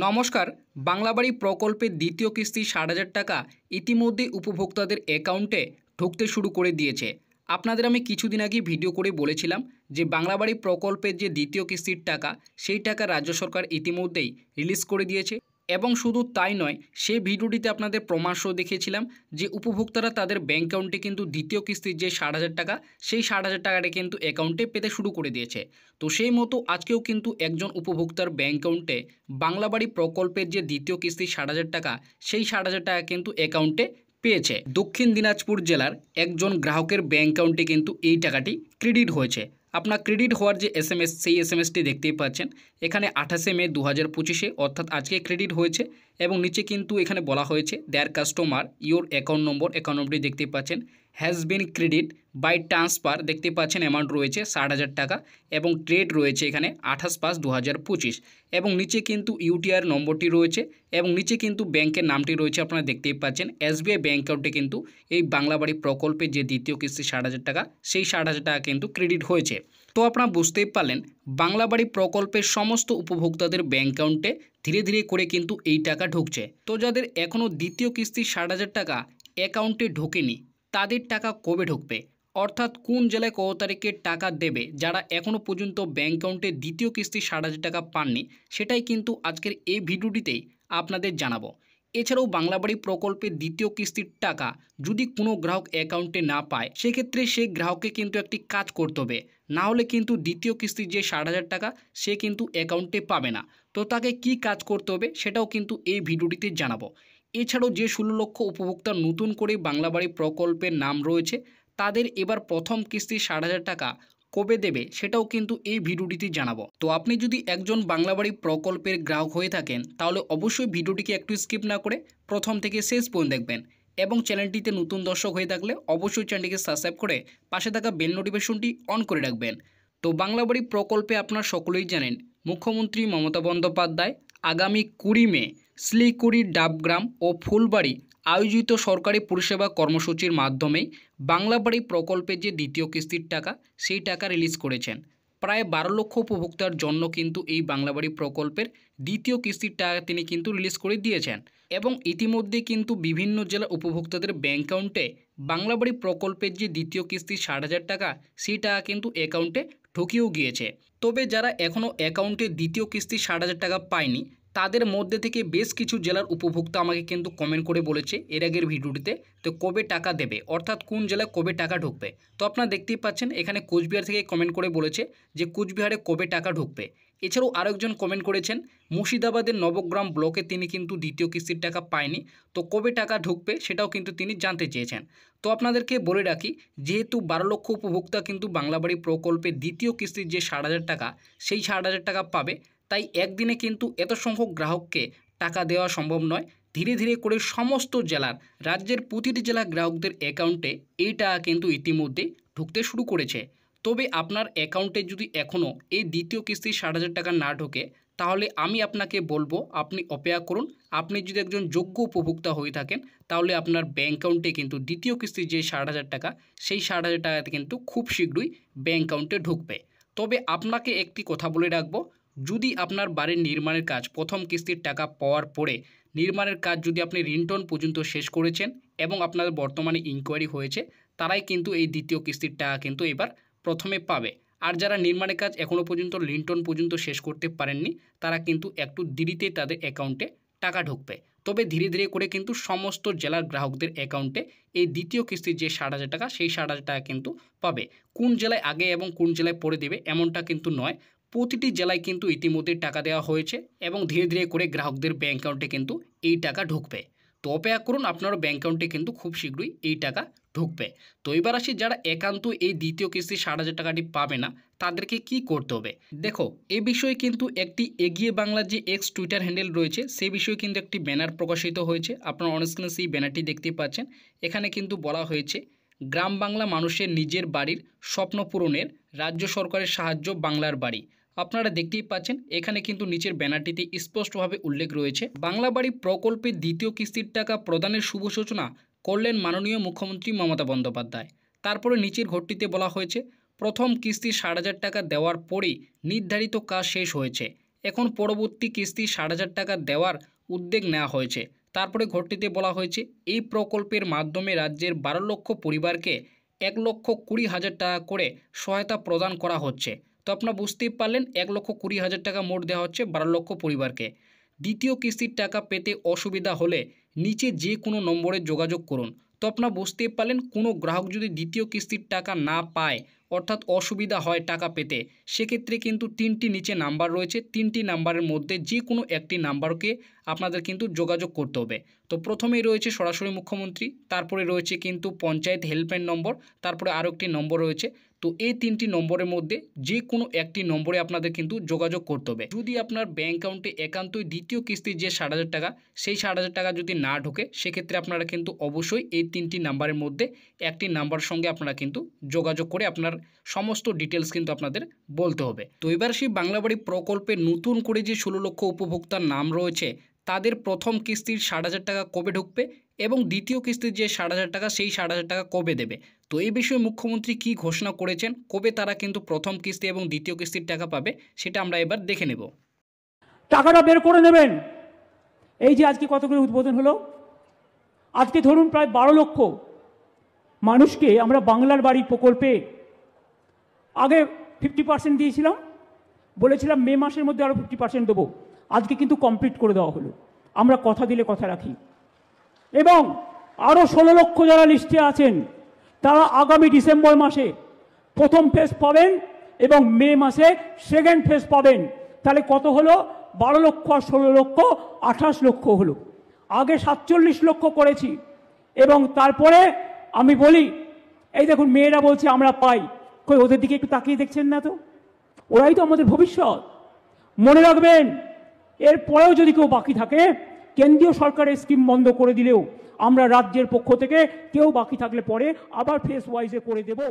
নমস্কার। বাংলাবাড়ি প্রকল্পের দ্বিতীয় কিস্তি ৬০,০০০ টাকা ইতিমধ্যে উপভোক্তাদের অ্যাকাউন্টে ঢুকতে শুরু করে দিয়েছে। আপনাদের আমি কিছুদিন আগে ভিডিও করে বলেছিলাম যে বাংলাবাড়ি প্রকল্পের যে দ্বিতীয় কিস্তির টাকা সেই টাকা রাজ্য সরকার ইতিমধ্যেই রিলিজ করে দিয়েছে। এবং শুধু তাই নয়, সেই ভিডিওটিতে আপনাদের প্রমাণসহ দেখিয়েছিলাম যে উপভোক্তারা তাদের ব্যাঙ্ক অ্যাকাউন্টে কিন্তু দ্বিতীয় কিস্তির যে ৬০,০০০ টাকা সেই ৬০,০০০ টাকাটা কিন্তু অ্যাকাউন্টে পেতে শুরু করে দিয়েছে। তো সেই মতো আজকেও কিন্তু একজন উপভোক্তার ব্যাঙ্ক অ্যাকাউন্টে বাংলাবাড়ি প্রকল্পের যে দ্বিতীয় কিস্তি ৬০,০০০ টাকা সেই ৬০,০০০ টাকা কিন্তু অ্যাকাউন্টে পেয়েছে। দক্ষিণ দিনাজপুর জেলার একজন গ্রাহকের ব্যাঙ্ক অ্যাকাউন্টে কিন্তু এই টাকাটি ক্রেডিট হয়েছে। আপনার ক্রেডিট হওয়ার যে এসএমএস সেই এসএমএসটি দেখতেই পাচ্ছেন। এখানে ২৮শে মে ২০২৫ অর্থাৎ আজকে ক্রেডিট হয়েছে এবং নিচে কিন্তু এখানে বলা হয়েছে দেয়ার কাস্টমার ইওর অ্যাকাউন্ট নম্বরটি দেখতেই পাচ্ছেন has been credit by transfer দেখতে পাচ্ছেন। অ্যামাউন্ট রয়েছে ৬০,০০০ টাকা এবং ডেট রয়েছে এখানে ২৮/৫/২০২৫ এবং নিচে কিন্তু ইউটিআর নম্বরটি রয়েছে এবং নিচে কিন্তু ব্যাংকের নামটি রয়েছে আপনারা দেখতেই পাচ্ছেন। এসবিআই ব্যাঙ্ক অ্যাকাউন্টে কিন্তু এই বাংলাবাড়ি প্রকল্পের যে দ্বিতীয় কিস্তি ৬০,০০০ টাকা সেই ৬০,০০০ টাকা কিন্তু ক্রেডিট হয়েছে। তো আপনারা বুঝতেই পারলেন বাংলাবাড়ি প্রকল্পের সমস্ত উপভোক্তাদের ব্যাঙ্ক অ্যাকাউন্টে ধীরে ধীরে করে কিন্তু এই টাকা ঢুকছে। তো যাদের এখনও দ্বিতীয় কিস্তি ৬০,০০০ টাকা অ্যাকাউন্টে ঢোকেনি তাদের টাকা কবে ঢুকবে, অর্থাৎ কোন জেলায় কত তারিখে টাকা দেবে, যারা এখনও পর্যন্ত ব্যাঙ্ক অ্যাকাউন্টে দ্বিতীয় কিস্তি ৬০,০০০ টাকা পাননি সেটাই কিন্তু আজকের এই ভিডিওটিতেই আপনাদের জানাবো। এছাড়াও বাংলাবাড়ি প্রকল্পের দ্বিতীয় কিস্তির টাকা যদি কোনো গ্রাহক অ্যাকাউন্টে না পায় সেক্ষেত্রে সেই গ্রাহককে কিন্তু একটি কাজ করতে হবে, না হলে কিন্তু দ্বিতীয় কিস্তির যে ৬০,০০০ টাকা সে কিন্তু অ্যাকাউন্টে পাবে না। তো তাকে কি কাজ করতে হবে সেটাও কিন্তু এই ভিডিওটিতে জানাবো। এছাড়াও যে ১৬ লক্ষ উপভোক্তা নতুন করে বাংলাবাড়ি প্রকল্পের নাম রয়েছে তাদের এবার প্রথম কিস্তি ৬০,০০০ টাকা কবে দেবে সেটাও কিন্তু এই ভিডিওটিতে জানাবো। তো আপনি যদি একজন বাংলাবাড়ি প্রকল্পের গ্রাহক হয়ে থাকেন তাহলে অবশ্যই ভিডিওটিকে একটু স্কিপ না করে প্রথম থেকে শেষ পর্যন্ত দেখবেন এবং চ্যানেলটিতে নতুন দর্শক হয়ে থাকলে অবশ্যই চ্যানেলটিকে সাবস্ক্রাইব করে পাশে থাকা বেল নোটিফিকেশনটি অন করে রাখবেন। তো বাংলাবাড়ি প্রকল্পে আপনারা সকলেই জানেন মুখ্যমন্ত্রী মমতা বন্দ্যোপাধ্যায় আগামী ২০ মে শিলিগুড়ি, ডাবগ্রাম ও ফুলবাড়ি আয়োজিত সরকারি পরিষেবা কর্মসূচির মাধ্যমে বাংলাবাড়ি প্রকল্পের যে দ্বিতীয় কিস্তির টাকা সেই টাকা রিলিজ করেছেন। প্রায় ১২ লক্ষ উপভোক্তার জন্য কিন্তু এই বাংলাবাড়ি প্রকল্পের দ্বিতীয় কিস্তির টাকা তিনি কিন্তু রিলিজ করে দিয়েছেন এবং ইতিমধ্যে কিন্তু বিভিন্ন জেলার উপভোক্তাদের ব্যাঙ্ক অ্যাকাউন্টে বাংলাবাড়ি প্রকল্পের যে দ্বিতীয় কিস্তি ৬০,০০০ টাকা সেই টাকা কিন্তু অ্যাকাউন্টে ঢুকিয়েও গিয়েছে। তবে যারা এখনও অ্যাকাউন্টে দ্বিতীয় কিস্তি ৬০,০০০ টাকা পায়নি তাদের মধ্যে থেকে বেশ কিছু জেলার উপভোক্তা আমাকে কিন্তু কমেন্ট করে বলেছে এর আগের ভিডিওটিতে তো কবে টাকা দেবে, অর্থাৎ কোন জেলায় কবে টাকা ঢুকবে। তো আপনারা দেখতেই পাচ্ছেন এখানে কোচবিহার থেকে কমেন্ট করে বলেছে যে কোচবিহারে কবে টাকা ঢুকবে। এছাড়াও আরেকজন কমেন্ট করেছেন মুর্শিদাবাদের নবগ্রাম ব্লকে তিনি কিন্তু দ্বিতীয় কিস্তির টাকা পায়নি, তো কবে টাকা ঢুকবে সেটাও কিন্তু তিনি জানতে চেয়েছেন। তো আপনাদেরকে বলে রাখি যেহেতু ১২ লক্ষ উপভোক্তা কিন্তু বাংলাবাড়ি প্রকল্পের দ্বিতীয় কিস্তির যে ৬০,০০০ টাকা সেই ৬০,০০০ টাকা পাবে, তাই একদিনে কিন্তু এত সংখ্যক গ্রাহককে টাকা দেওয়া সম্ভব নয়। ধীরে ধীরে করে সমস্ত জেলার রাজ্যের প্রতিটি জেলার গ্রাহকদের অ্যাকাউন্টে এই টাকা কিন্তু ইতিমধ্যেই ঢুকতে শুরু করেছে। তবে আপনার অ্যাকাউন্টে যদি এখনও এই দ্বিতীয় কিস্তি ৬০,০০০ টাকা না ঢোকে তাহলে আমি আপনাকে বলবো আপনি অপেক্ষা করুন। আপনি যদি একজন যোগ্য উপভোক্তা হয়ে থাকেন তাহলে আপনার ব্যাঙ্ক অ্যাকাউন্টে কিন্তু দ্বিতীয় কিস্তির যে ৬০,০০০ টাকা সেই ৬০,০০০ টাকাতে কিন্তু খুব শীঘ্রই ব্যাঙ্ক অ্যাকাউন্টে ঢুকবে। তবে আপনাকে একটি কথা বলে রাখবো, যদি আপনার বাড়ির নির্মাণের কাজ প্রথম কিস্তির টাকা পাওয়ার পরে নির্মাণের কাজ যদি আপনি ঋণটন পর্যন্ত শেষ করেছেন এবং আপনার বর্তমানে ইনকোয়ারি হয়েছে তারাই কিন্তু এই দ্বিতীয় কিস্তির টাকা কিন্তু এবার প্রথমে পাবে। আর যারা নির্মাণের কাজ এখনও পর্যন্ত ঋণটন পর্যন্ত শেষ করতে পারেননি তারা কিন্তু একটু দেরিতে তাদের অ্যাকাউন্টে টাকা ঢুকবে। তবে ধীরে ধীরে করে কিন্তু সমস্ত জেলার গ্রাহকদের অ্যাকাউন্টে এই দ্বিতীয় কিস্তির যে ৬০,০০০ টাকা সেই ৬০,০০০ টাকা কিন্তু পাবে। কোন জেলায় আগে এবং কোন জেলায় পরে দেবে এমনটা কিন্তু নয়, প্রতিটি জেলায় কিন্তু ইতিমধ্যে টাকা দেওয়া হয়েছে এবং ধীরে ধীরে করে গ্রাহকদের ব্যাঙ্ক অ্যাকাউন্টে কিন্তু এই টাকা ঢুকবে। তো অপেক্ষা করুন, আপনার ব্যাঙ্ক অ্যাকাউন্টে কিন্তু খুব শীঘ্রই এই টাকা ঢুকবে। তো এবার আসি যারা একান্ত এই দ্বিতীয় কিস্তি ৬০,০০০ টাকাটি পাবে না তাদেরকে কি করতে হবে। দেখো এ বিষয়ে কিন্তু একটি এগিয়ে বাংলার যে এক্স টুইটার হ্যান্ডেল রয়েছে সে বিষয়ে কিন্তু একটি ব্যানার প্রকাশিত হয়েছে। আপনারা অনস্ক্রিনে সেই ব্যানারটি দেখতে পাচ্ছেন। এখানে কিন্তু বলা হয়েছে গ্রাম বাংলা মানুষের নিজের বাড়ির স্বপ্ন পূরণের রাজ্য সরকারের সাহায্য বাংলার বাড়ি। আপনারা দেখতেই পাচ্ছেন এখানে কিন্তু নিচের ব্যানারটিতে স্পষ্টভাবে উল্লেখ রয়েছে বাংলাবাড়ি প্রকল্পের দ্বিতীয় কিস্তির টাকা প্রদানের শুভ সূচনা করলেন মাননীয় মুখ্যমন্ত্রী মমতা বন্দ্যোপাধ্যায়। তারপরে নিচের ঘরটিতে বলা হয়েছে প্রথম কিস্তি ৬০,০০০ টাকা দেওয়ার পরেই নির্ধারিত কাজ শেষ হয়েছে। এখন পরবর্তী কিস্তি 60,000 টাকা দেওয়ার উদ্যোগ নেওয়া হয়েছে। তারপরে ঘরটিতে বলা হয়েছে এই প্রকল্পের মাধ্যমে রাজ্যের 12 লক্ষ পরিবারকে 1,20,000 টাকা করে সহায়তা প্রদান করা হচ্ছে। তো আপনারা বুঝতেই পারলেন 1,20,000 টাকা মোট দেওয়া হচ্ছে 12 লক্ষ পরিবারকে। দ্বিতীয় কিস্তির টাকা পেতে অসুবিধা হলে নিচে যে কোনো নম্বরে যোগাযোগ করুন। তো আপনারা বুঝতেই পারলেন কোনো গ্রাহক যদি দ্বিতীয় কিস্তির টাকা না পায় অর্থাৎ অসুবিধা হয় টাকা পেতে, সেক্ষেত্রে কিন্তু 3টি নিচে নাম্বার রয়েছে, 3টি নাম্বারের মধ্যে যে কোনো একটি নাম্বারকে আপনাদের কিন্তু যোগাযোগ করতে হবে। তো প্রথমেই রয়েছে সরাসরি মুখ্যমন্ত্রী, তারপরে রয়েছে কিন্তু পঞ্চায়েত হেল্পলাইন নম্বর, তারপরে আরও একটি নম্বর রয়েছে। তো এই 3টি নম্বরের মধ্যে যে কোনো একটি নম্বরে আপনাদের কিন্তু যোগাযোগ করতে হবে। যদি আপনার ব্যাঙ্ক অ্যাকাউন্টে একান্তই দ্বিতীয় কিস্তির যে 60,000 টাকা, সেই 60,000 টাকা যদি না ঢোকে, সেক্ষেত্রে আপনারা কিন্তু অবশ্যই এই 3টি নাম্বারের মধ্যে একটি নাম্বার সঙ্গে আপনারা কিন্তু যোগাযোগ করে আপনার সমস্ত ডিটেলস কিন্তু আপনাদের বলতে হবে। তো এবার সেই বাংলা বাড়ি প্রকল্পে নতুন করে যে 16 লক্ষ উপভোক্তার নাম রয়েছে, তাদের প্রথম কিস্তির 60,000 টাকা কবে ঢুকবে এবং দ্বিতীয় কিস্তির যে 60,000 টাকা, সেই 60,000 টাকা কবে দেবে। তো এই বিষয়ে মুখ্যমন্ত্রী কি ঘোষণা করেছেন, কবে তারা কিন্তু প্রথম কিস্তি এবং দ্বিতীয় কিস্তির টাকা পাবে, সেটা আমরা এবার দেখে নেব। টাকাটা বের করে নেবেন। এই যে আজকে কত করে উদ্বোধন হলো, আজকে ধরুন প্রায় 12 লক্ষ মানুষকে আমরা বাংলার বাড়ি প্রকল্পে আগে 50% দিয়েছিলাম, বলেছিলাম মে মাসের মধ্যে আরও 50% দেবো। আজকে কিন্তু কমপ্লিট করে দেওয়া হলো। আমরা কথা দিলে কথা রাখি। এবং আরও 16 লক্ষ যারা লিস্টে আছেন, তারা আগামী ডিসেম্বর মাসে প্রথম ফেজ পাবেন এবং মে মাসে সেকেন্ড ফেজ পাবেন। তাহলে কত হলো? 12 লক্ষ আর 16 লক্ষ 28 লক্ষ হলো। আগে 47 লক্ষ করেছি। এবং তারপরে আমি বলি, এই দেখুন মেয়েরা বলছে আমরা পাই, কই ওদের দিকে একটু তাকিয়ে দেখছেন না তো? ওরাই তো আমাদের ভবিষ্যৎ। মনে রাখবেন, এরপরেও যদি কেউ বাকি থাকে, কেন্দ্রীয় সরকারের স্কিম বন্ধ করে দিলেও আমরা রাজ্যের পক্ষ থেকে কেউ বাকি থাকলে পরে আবার ফেস ওয়াইজে করে দেব।